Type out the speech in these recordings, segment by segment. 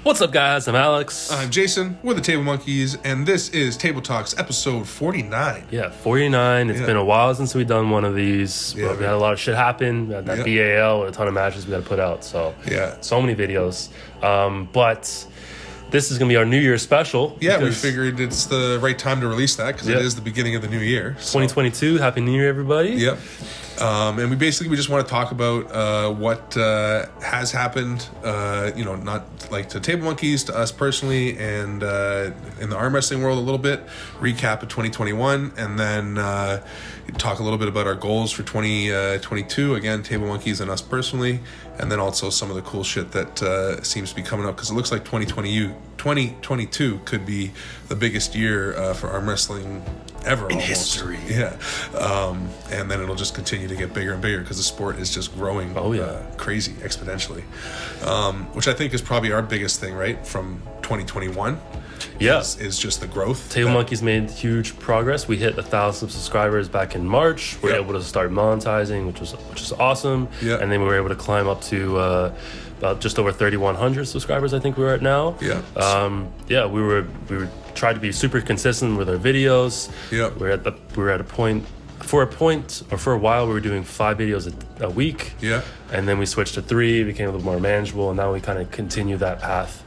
What's up, guys? I'm Alex. I'm Jason. We're the Table Monkeys, and this is Table Talks episode 49. Yeah, 49. It's been a while since we've done one of these. We had a lot of shit happen. We had that BAL, a ton of matches we got to put out. So many videos. But this is going to be our New Year's special. Yeah, we figured it's the right time to release that because it is the beginning of the new year. So. 2022. Happy New Year, everybody. Yep. And we just want to talk about what has happened, not like to Table Monkeys, to us personally, and in the arm wrestling world a little bit, recap of 2021, and then talk a little bit about our goals for 2022, again, Table Monkeys and us personally, and then also some of the cool shit that seems to be coming up, because it looks like 2022 could be the biggest year for arm wrestling ever in history. And then it'll just continue to get bigger and bigger because the sport is just growing crazy exponentially, which I think is probably our biggest thing, right, from 2021. Is just the growth. Table Monkeys made huge progress. We hit 1,000 subscribers back in March. We were able to start monetizing, which is awesome. And then we were able to climb up to about just over 3,100 subscribers. I think we were at now. We were tried to be super consistent with our videos. We were at a point. For a while, we were doing 5 videos a week. And then we switched to 3, became a little more manageable, and now we kind of continue that path.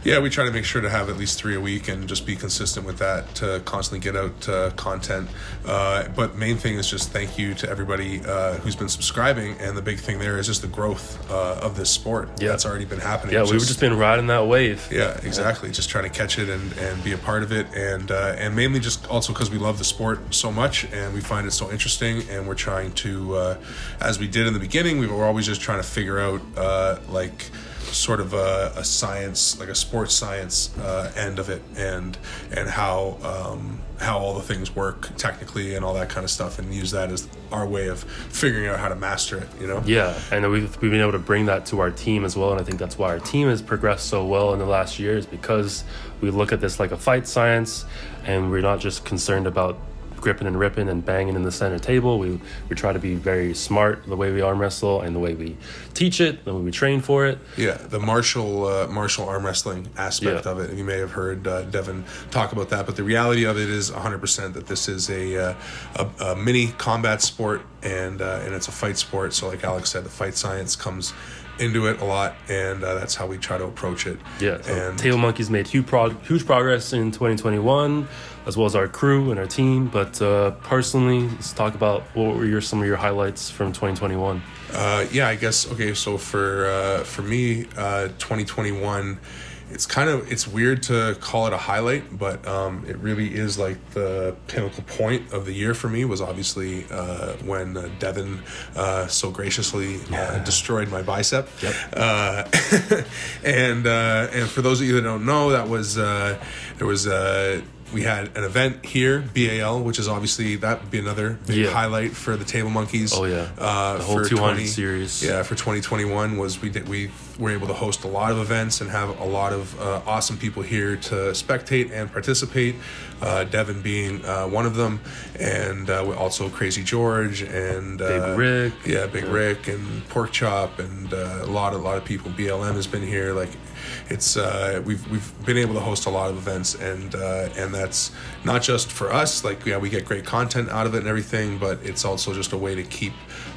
Yeah, we try to make sure to have at least 3 a week and just be consistent with that to constantly get out content. But main thing is just thank you to everybody who's been subscribing. And the big thing there is just the growth of this sport that's already been happening. Yeah, we've just been riding that wave. Yeah, exactly. Just trying to catch it and be a part of it. And mainly just also because we love the sport so much and we find it so interesting. And we're trying to, as we did in the beginning, we were always just trying to figure out sort of a science, like a sports science end of it, and how all the things work technically and all that kind of stuff, and use that as our way of figuring out how to master it, and we've been able to bring that to our team as well, and I think that's why our team has progressed so well in the last year, is because we look at this like a fight science, and we're not just concerned about gripping and ripping and banging in the center table. We try to be very smart the way we arm wrestle and the way we teach it, the way we train for it. The martial arm wrestling aspect of it. And you may have heard Devin talk about that, but the reality of it is 100% that this is a mini combat sport and it's a fight sport. So like Alex said, the fight science comes into it a lot, and that's how we try to approach it. And Table Monkeys made huge progress in 2021, as well as our crew and our team. But personally, let's talk about what were some of your highlights from 2021. I guess so for me, 2021, it's weird to call it a highlight, but it really is like the pinnacle point of the year for me was obviously when Devin so graciously destroyed my bicep. And for those of you that don't know, that was we had an event here, BAL, which is obviously, that would be another big highlight for the Table Monkeys. The whole 200 series. For 2021 was we were able to host a lot of events and have a lot of awesome people here to spectate and participate. Devin being one of them, and also Crazy George and Big Rick. Big Rick and Pork Chop and a lot of people. BLM has been here. Like it's we've been able to host a lot of events, and that's not just for us. Like we get great content out of it and everything, but it's also just a way to keep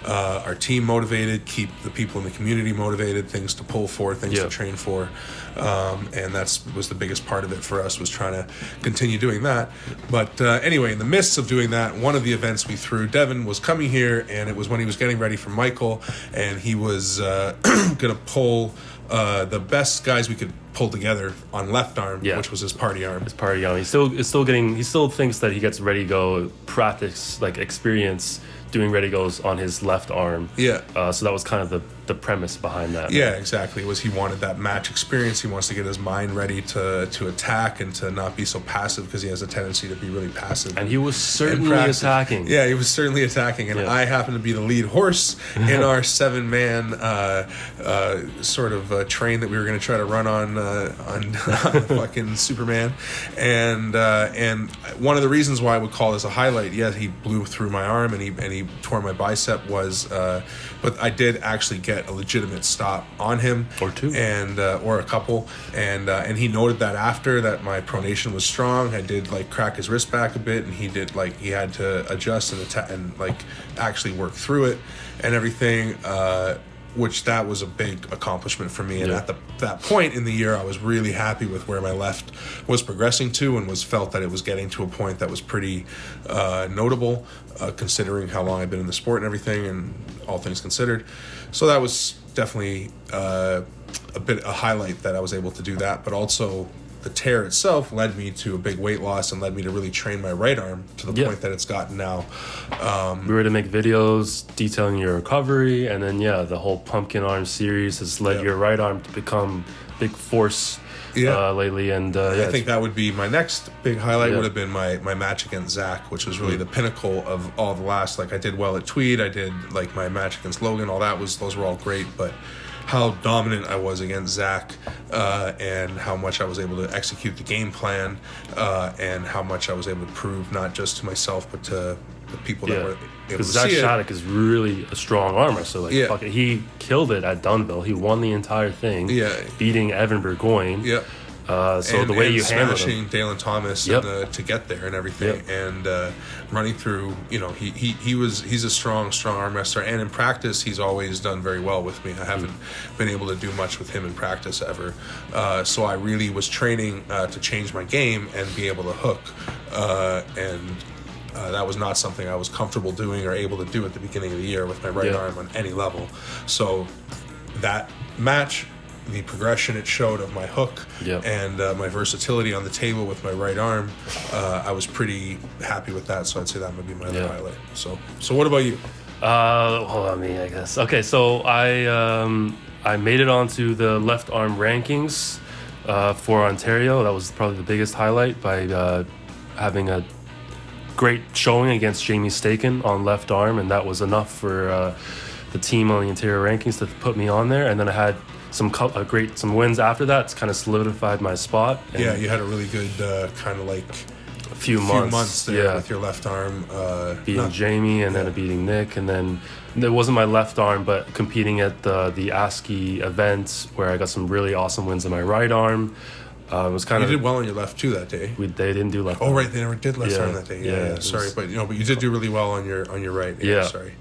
our team motivated, keep the people in the community motivated, things to pull for, things to train for, and was the biggest part of it for us, was trying to continue doing that. But anyway, in the midst of doing that, one of the events we threw, Devin was coming here, and it was when he was getting ready for Michael, and he was gonna pull the best guys we could pull together on left arm, which was his party arm. He still thinks that he gets ready go practice, like experience doing ready goes on his left arm. So that was kind of the premise behind that. Exactly. Was he wanted that match experience. He wants to get his mind ready to attack and to not be so passive, because he has a tendency to be really passive. And he was certainly attacking. Yeah, he was certainly attacking. And I happen to be the lead horse in our 7-man sort of train that we were going to try to run on on fucking Superman, and one of the reasons why I would call this a highlight, yeah, he blew through my arm and he tore my bicep was, but I did actually get a legitimate stop on him, or two, and or a couple, and he noted that after that my pronation was strong. I did like crack his wrist back a bit, and he did like he had to adjust and like actually work through it and everything. Which that was a big accomplishment for me. And at that point in the year, I was really happy with where my left was progressing to, and felt that it was getting to a point that was pretty notable, considering how long I've been in the sport and everything, and all things considered. So that was definitely a highlight that I was able to do that. But also the tear itself led me to a big weight loss and led me to really train my right arm to the point that it's gotten now. We were to make videos detailing your recovery, and then the whole pumpkin arm series has led your right arm to become big force lately. And I think that would be my next big highlight. Would have been my match against Zach, which was really the pinnacle of all the last. Like I did well at Tweed, I did like my match against Logan, those were all great, but how dominant I was against Zach, and how much I was able to execute the game plan, and how much I was able to prove not just to myself but to the people that were able to see it. Because Zach Shattuck is really a strong armer, so fuck it, he killed it at Dunville. He won the entire thing, beating Evan Burgoyne. The way you handled smashing Dalen Thomas to get there and everything, and running through, he's a strong arm wrestler, and in practice he's always done very well with me. I haven't been able to do much with him in practice ever, so I really was training to change my game and be able to hook, and that was not something I was comfortable doing or able to do at the beginning of the year with my right arm on any level. So that match, the progression it showed of my hook and my versatility on the table with my right arm, I was pretty happy with that. So I'd say that would be my other highlight. So what about you? I guess. Okay, so I made it onto the left arm rankings for Ontario. That was probably the biggest highlight by having a great showing against Jamie Staken on left arm, and that was enough for the team on the Ontario rankings to put me on there. And then I had some wins after that. It's kind of solidified my spot. And you had a really good kind of like a few months there with your left arm. Beating Jamie and then beating Nick. And then it wasn't my left arm, but competing at the ASCII event where I got some really awesome wins in my right arm. It was kind you did well on your left too that day. They didn't do left. Oh, right, they never did left arm that day. Yeah. Sorry, but you did do really well on your right. Yeah. Sorry.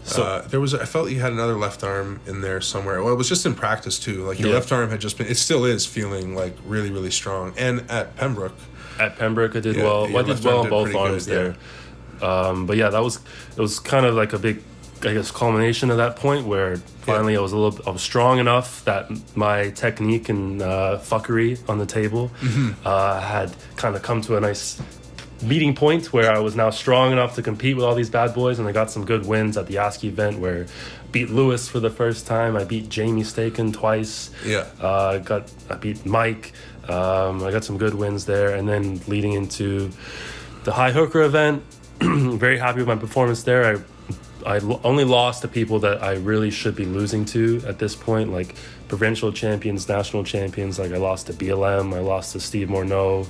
So I felt you had another left arm in there somewhere. Well, it was just in practice too. Like your left arm had just been. It still is feeling like really, really strong. And at Pembroke. I did well. I did well on both arms there. But it was kind of like a big, I guess, culmination of that point where finally I was strong enough that my technique and fuckery on the table had kind of come to a nice meeting point where I was now strong enough to compete with all these bad boys, and I got some good wins at the ASCII event where I beat Lewis for the first time. I beat Jamie Staken twice. I beat Mike. I got some good wins there, and then leading into the High Hooker event, very happy with my performance there. I only lost to people that I really should be losing to at this point, like provincial champions, national champions. Like I lost to BLM, I lost to Steve Morneau.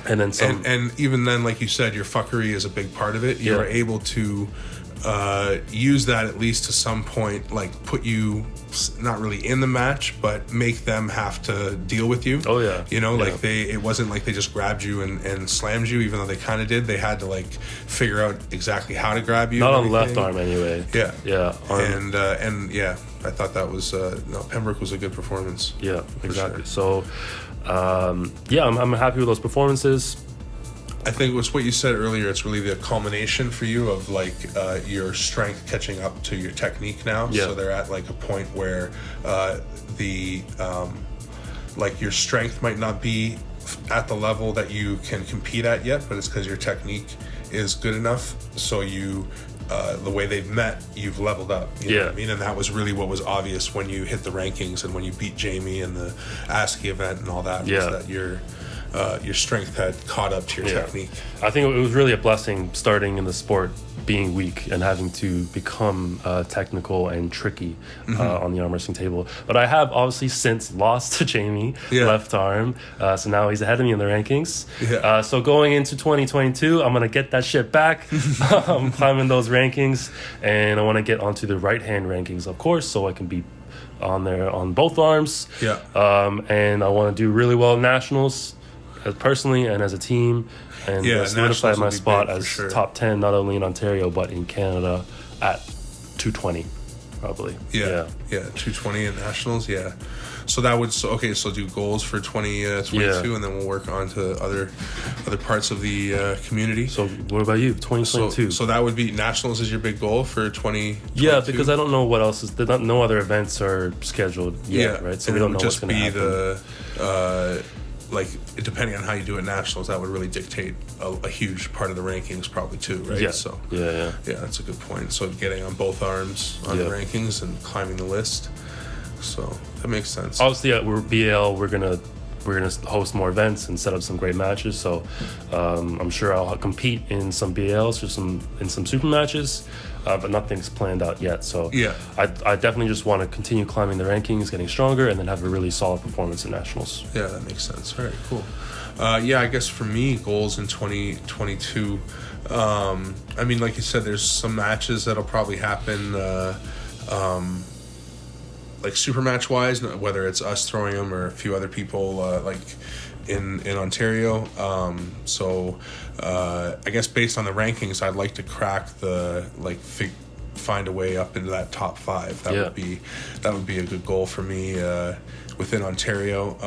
And then some, and even then, like you said, your fuckery is a big part of it. You were able to use that at least to some point, like put you not really in the match, but make them have to deal with you. Oh yeah, it wasn't like they just grabbed you and slammed you, even though they kind of did. They had to like figure out exactly how to grab you. Not on left arm anyway. Yeah. And I thought that was Pembroke was a good performance. Yeah, exactly. Sure. So. I'm happy with those performances. I think it's what you said earlier. It's really the culmination for you of like your strength catching up to your technique now. Yeah. So they're at like a point where like your strength might not be at the level that you can compete at yet, but it's because your technique is good enough. So you. The way they've met, you've leveled up. You know what I mean? And that was really what was obvious when you hit the rankings and when you beat Jamie in the ASCII event and all that. Was that your strength had caught up to your technique. I think it was really a blessing starting in the sport being weak and having to become technical and tricky on the arm wrestling table. But I have obviously since lost to Jamie, left arm. So now he's ahead of me in the rankings. So going into 2022, I'm going to get that shit back. I'm climbing those rankings. And I want to get onto the right hand rankings, of course, so I can be on there on both arms. And I want to do really well at nationals, personally and as a team, and solidify my spot as top 10 not only in Ontario but in Canada at 220 probably. 220 at nationals. So that would so do goals for 2022 and then we'll work on to other parts of the community. So what about you, 2022? So that would be nationals is your big goal for 2022? Yeah, because I don't know what else is, no other events are scheduled yet, right? So we don't know what's going to happen. Like, depending on how you do at nationals, that would really dictate a huge part of the rankings probably too, right? Yeah, that's a good point. So getting on both arms on the rankings and climbing the list, so that makes sense. Obviously we're BL, we're gonna host more events and set up some great matches, so I'm sure I'll compete in some BLs or in some super matches, but nothing's planned out yet. So I definitely just want to continue climbing the rankings, getting stronger, and then have a really solid performance in nationals. Yeah, that makes sense. All right, cool. I guess for me, goals in 2022, I mean, like you said, there's some matches that'll probably happen like super match wise, whether it's us throwing them or a few other people like in Ontario. I guess based on the rankings, I'd like to crack the find a way up into that top 5. That would be a good goal for me within Ontario.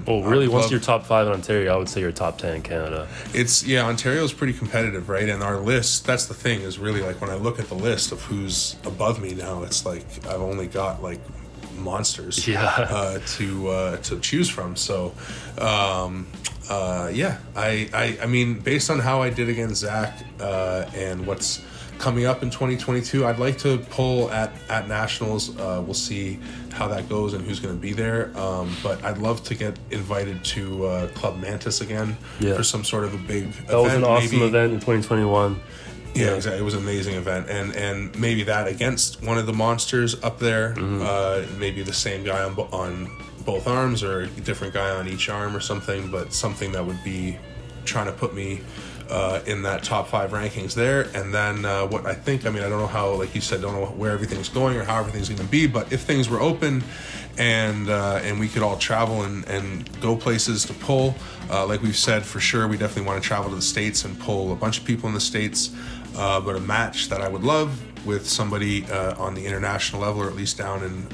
Really? Once you're top 5 in Ontario, I would say you're top 10 in Canada. Ontario's pretty competitive, right? And our list, that's the thing, is really like when I look at the list of who's above me now, it's like I've only got like monsters to choose from. So I mean, based on how I did against Zach and what's coming up in 2022, I'd like to pull at nationals. We'll see how that goes and who's going to be there, but I'd love to get invited to Club Mantis again for some sort of a big event. That was an awesome event in 2021. Yeah, exactly. It was an amazing event, and maybe that against one of the monsters up there, maybe the same guy on both arms or a different guy on each arm or something, but something that would be trying to put me in that top 5 rankings there. And then what I think, I mean, I don't know how, like you said, don't know where everything's going or how everything's going to be, but if things were open and we could all travel and go places to pull, like we've said, for sure, we definitely want to travel to the States and pull a bunch of people in the States. But a match that I would love with somebody on the international level, or at least down in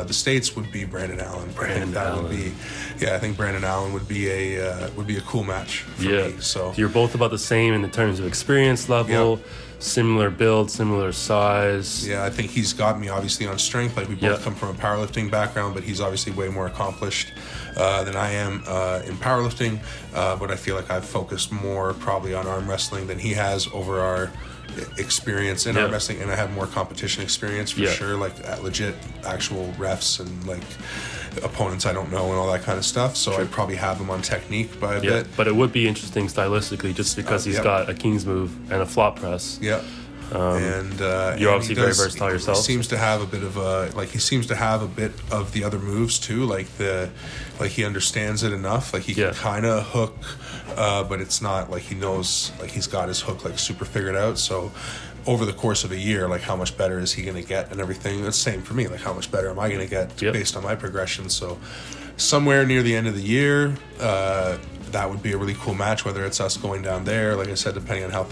the States, would be Brandon Allen. I think Brandon Allen would be a cool match for me. So you're both about the same in terms of experience level, similar build, similar size. Yeah, I think he's got me obviously on strength. Like we both come from a powerlifting background, but he's obviously way more accomplished than I am in powerlifting. But I feel like I've focused more probably on arm wrestling than he has over our experience in arm wrestling, and I have more competition experience for sure, like at legit actual refs and like opponents I don't know and all that kind of stuff. So I'd probably have him on technique by a bit. But it would be interesting stylistically just because he's got a King's move and a flop press. You're obviously very versatile yourself. He seems to have a bit of the other moves too. Like he understands it enough. Like he can kind of hook, but it's not like he knows. Like he's got his hook like super figured out. So over the course of a year, like how much better is he going to get and everything? It's the same for me. Like how much better am I going to get based on my progression? So somewhere near the end of the year, that would be a really cool match, whether it's us going down there, like I said, depending on how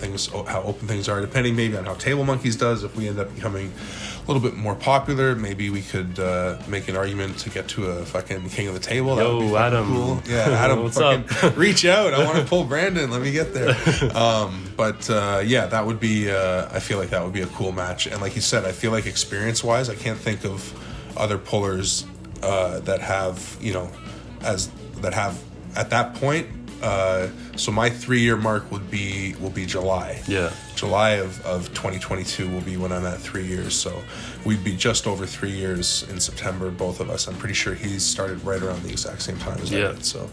open things are, depending maybe on how Table Monkeys does. If we end up becoming a little bit more popular, maybe we could make an argument to get to a fucking King of the Table. That would be Adam. Cool. Yeah, Adam, what's up? Reach out. I want to pull Brandon. Let me get there. That would be, I feel like that would be a cool match. And like you said, I feel like experience-wise, I can't think of other pullers that have at that point. So my 3-year mark will be July. July of 2022 will be when I'm at 3 years. So we'd be just over 3 years in September, both of us. I'm pretty sure he started right around the exact same time as I did. So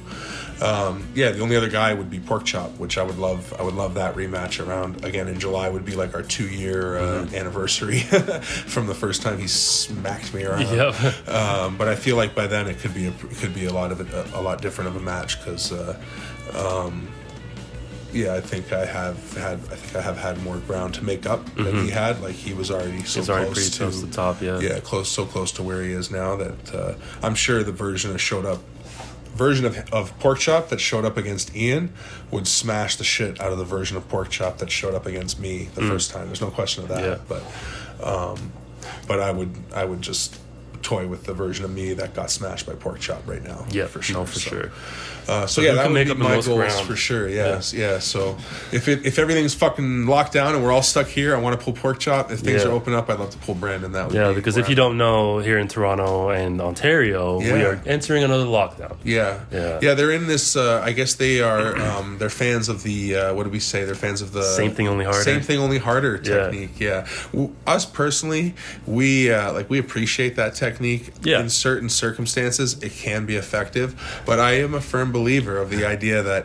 the only other guy would be Pork Chop, which I would love that rematch around again in July. Would be like our 2-year anniversary from the first time he smacked me around. But I feel like by then it could be a lot different of a match because I think I have had more ground to make up than he had. Like he was already so already close pretty to close to the top. So close to where he is now that I'm sure the version of Pork Chop that showed up against Ian would smash the shit out of the version of Pork Chop that showed up against me the first time. There's no question of that. But I would just toy with the version of me that got smashed by Pork Chop right now. Yeah, for sure. That would be my goals for sure. Yeah. So if everything's fucking locked down and we're all stuck here, I want to pull Pork Chop. If things are open up, I'd love to pull Brandon. That would be because if you don't know, here in Toronto and Ontario, we are entering another lockdown. They're in this. I guess they are. They're fans of the. What do we say? They're fans of the same thing only harder technique. Us personally, we appreciate that technique. In certain circumstances, it can be effective, but I am a firm believer of the idea that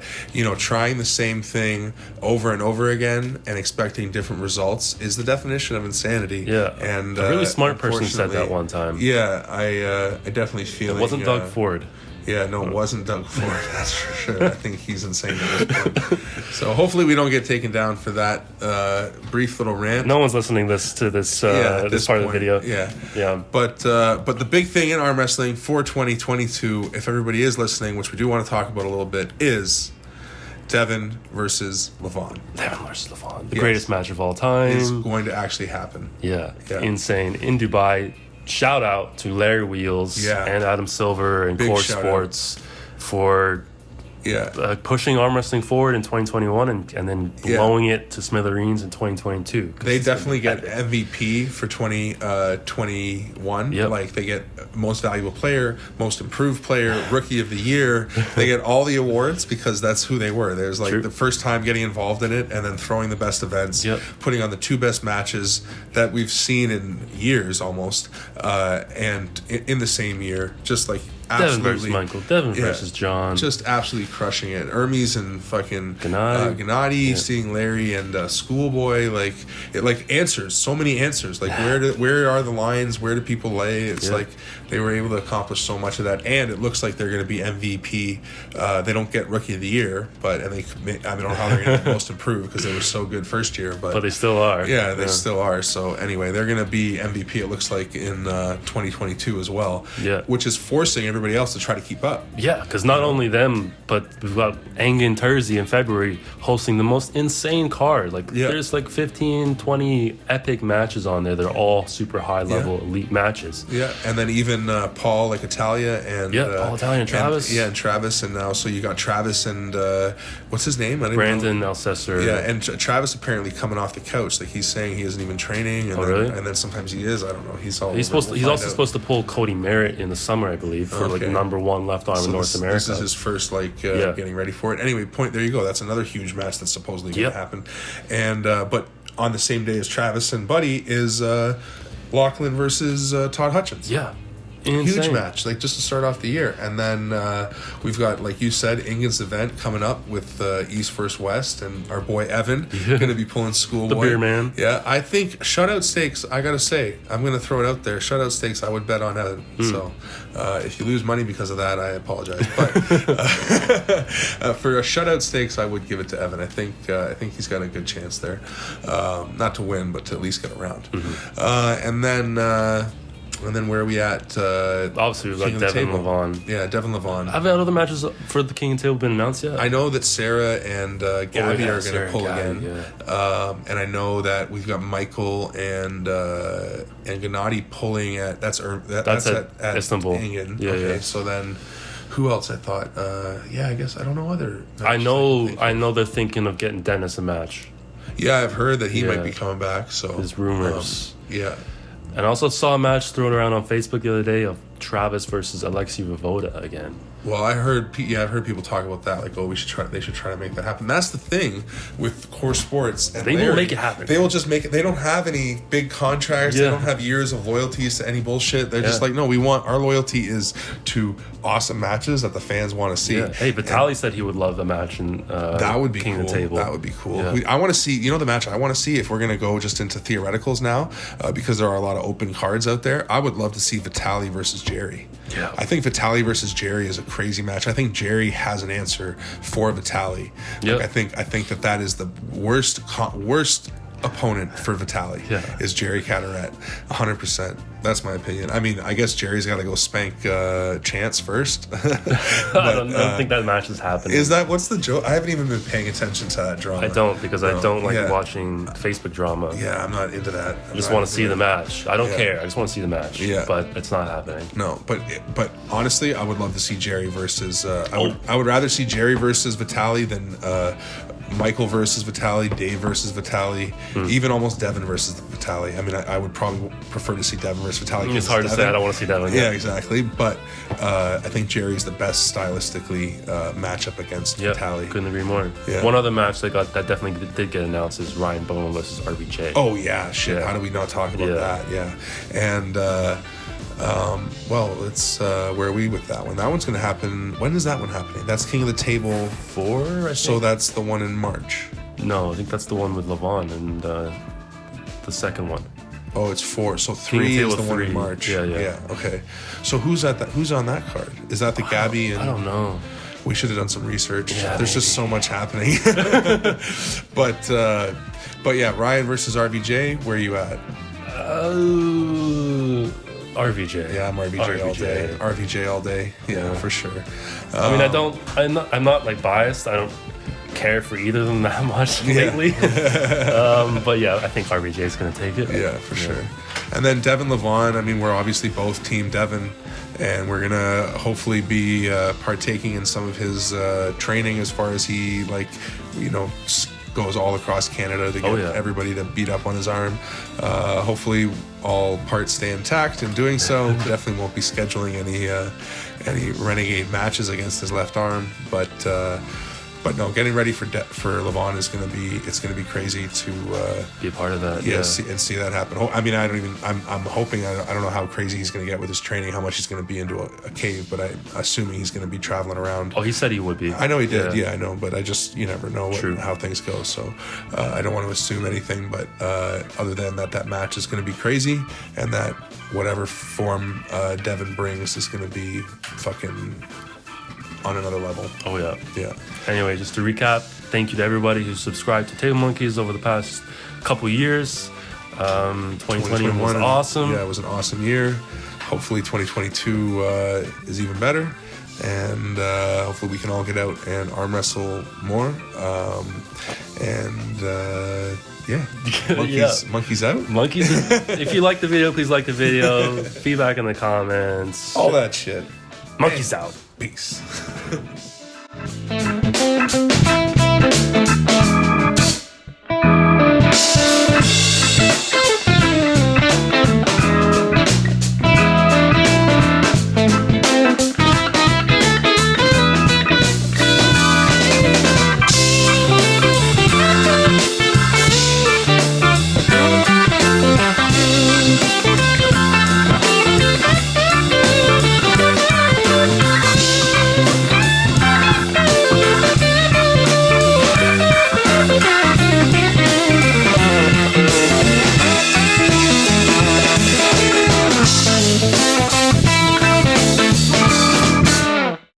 trying the same thing over and over again and expecting different results is the definition of insanity. And a really smart person said that one time. I definitely feel it wasn't Doug Ford. It wasn't Doug Ford, that's for sure. I think he's insane at this point. So hopefully we don't get taken down for that brief little rant. No one's listening to this part of the video. But the big thing in arm wrestling for 2022, if everybody is listening, which we do want to talk about a little bit, is Devin versus Levon. The greatest match of all time. Is going to actually happen. Insane. In Dubai. Shout out to Larry Wheels and Adam Silver and Core Sports for pushing arm wrestling forward in 2021 and then blowing it to smithereens in 2022. They definitely get MVP for 2021. Like they get most valuable player, most improved player, rookie of the year. They get all the awards because that's who they were. There's the first time getting involved in it and then throwing the best events, putting on the 2 best matches that we've seen in years almost, and in the same year, just like Devin versus Michael, Devin versus John, just absolutely crushing it. Hermes and fucking Gennady, seeing Larry and Schoolboy, answers, so many answers. Where are the lines? Where do people lay? It's like they were able to accomplish so much of that, and it looks like they're going to be MVP. They don't get Rookie of the Year, I don't know how they're going to be most improved because they were so good first year, but they still are. They still are. So anyway, they're going to be MVP. It looks like in 2022 as well. Which is forcing everybody else to try to keep up. Because not only them, but we've got Engin Terzi in February hosting the most insane card. There's 15, 20 epic matches on there. They're all super high level elite matches. And then even Paul Italia and Paul Italia and Travis. And Travis, and now so you got Travis and what's his name? Brandon Alcester. And Travis apparently coming off the couch. He's saying he isn't even training. And really? And then sometimes he is. I don't know. He's also supposed to pull Cody Merritt in the summer, I believe, for number 1 left arm in North America. This is his first getting ready for it. Anyway, there you go. That's another huge match that's supposedly going to happen. And but on the same day as Travis and Buddy is Lachlan versus Todd Hutchins. Insane. Huge match, just to start off the year. And then we've got, like you said, Ingen's event coming up with East vs. West, and our boy Evan going to be pulling Schoolboy. The beer man. I think shutout stakes, I got to say, I'm going to throw it out there. Shutout stakes, I would bet on Evan. So if you lose money because of that, I apologize. But for a shutout stakes, I would give it to Evan. I think he's got a good chance there. Not to win, but to at least get around. And then where are we at? Obviously, we've got Devin Levon. Devin Levon. Have other matches for the King of the Table been announced yet? I know that Sarah and Gabby are going to pull again. And I know that we've got Michael and Gennady pulling at... That's at Istanbul. Ingen. So then... Who else I thought? I guess I don't know other... I know they're thinking of getting Dennis a match. I've heard that he might be coming back. So there's rumors. Yeah. And I also saw a match thrown around on Facebook the other day of Travis versus Alexei Vovoda again. Well, I've heard people talk about that, like, oh, they should try to make that happen. That's the thing with Core Sports. And They will make it happen. They will just make it. They don't have any big contracts. Yeah. They don't have years of loyalties to any bullshit. They're just like, no, our loyalty is to awesome matches that the fans want to see. Yeah. Hey, Vitaly said he would love the match in that would be King cool. of the Table. That would be cool. Yeah. I want to see, the match I want to see, if we're going to go just into theoreticals now, because there are a lot of open cards out there. I would love to see Vitaly versus Jerry. Yeah. I think Vitaly versus Jerry is a crazy match. I think Jerry has an answer for Vitaly. Yep. Like, I think that is the worst opponent for Vitaly is Jerry Caderet, 100%. That's my opinion. I mean, I guess Jerry's got to go spank Chance first. But, I don't think that match is happening. What's the joke? I haven't even been paying attention to that drama. I don't, because I don't like watching Facebook drama. Yeah, I'm not into that. I just want to see the match. I don't care. I just want to see the match. Yeah. But it's not happening. No, but honestly, I would love to see Jerry versus. I would rather see Jerry versus Vitaly than Michael versus Vitaly, Dave versus Vitaly, even almost Devin versus Vitaly. I mean, I would probably prefer to see Devin versus Vitaly. It's hard to say. I don't want to see Devin. Yeah, exactly. But I think Jerry's the best stylistically matchup against Vitaly. Couldn't agree more. Yeah. One other match that definitely did get announced is Ryan Bowman versus RBJ. Oh yeah, shit. Yeah. How do we not talk about that? Yeah, and. Well, it's where are we with that one? That one's going to happen. When is that one happening? That's King of the Table 4. I think. So that's the one in March. No, I think that's the one with Levon and the second one. Oh, it's 4. So 3 is the one in March. Yeah. Okay. So who's on that card? Is that the Gabby? And I don't know. We should have done some research. Yeah, There's just so much happening. But yeah, Ryan versus RVJ. Where are you at? RVJ. Yeah, I'm RVJ all day. RVJ all day. Yeah, for sure. I mean, I'm not like biased. I don't care for either of them that much lately. But yeah, I think RVJ is going to take it. Yeah, for sure. And then Devin Levon. I mean, we're obviously both Team Devin, and we're gonna hopefully be partaking in some of his training as far as he goes all across Canada to get everybody to beat up on his arm. Hopefully all parts stay intact in doing so. Definitely won't be scheduling any renegade matches against his left arm, but no, getting ready for Levon is going to be crazy to be a part of that. See that happen. I mean, I'm hoping, I don't know how crazy he's going to get with his training, how much he's going to be into a cave, but I'm assuming he's going to be traveling around. Oh, he said he would be. I know he did. Yeah, I know, but you never know how things go. So I don't want to assume anything, but other than that match is going to be crazy, and that whatever form Devin brings is going to be fucking on another level. Oh yeah. Yeah. Anyway, just to recap, thank you to everybody who subscribed to Table Monkeys over the past couple years. 2020 was awesome. Yeah, it was an awesome year. Hopefully 2022 is even better, and hopefully we can all get out and arm wrestle more. Monkeys out. Monkeys. If you like the video, please like the video. Feedback in the comments. All that shit. Monkeys out. Peace.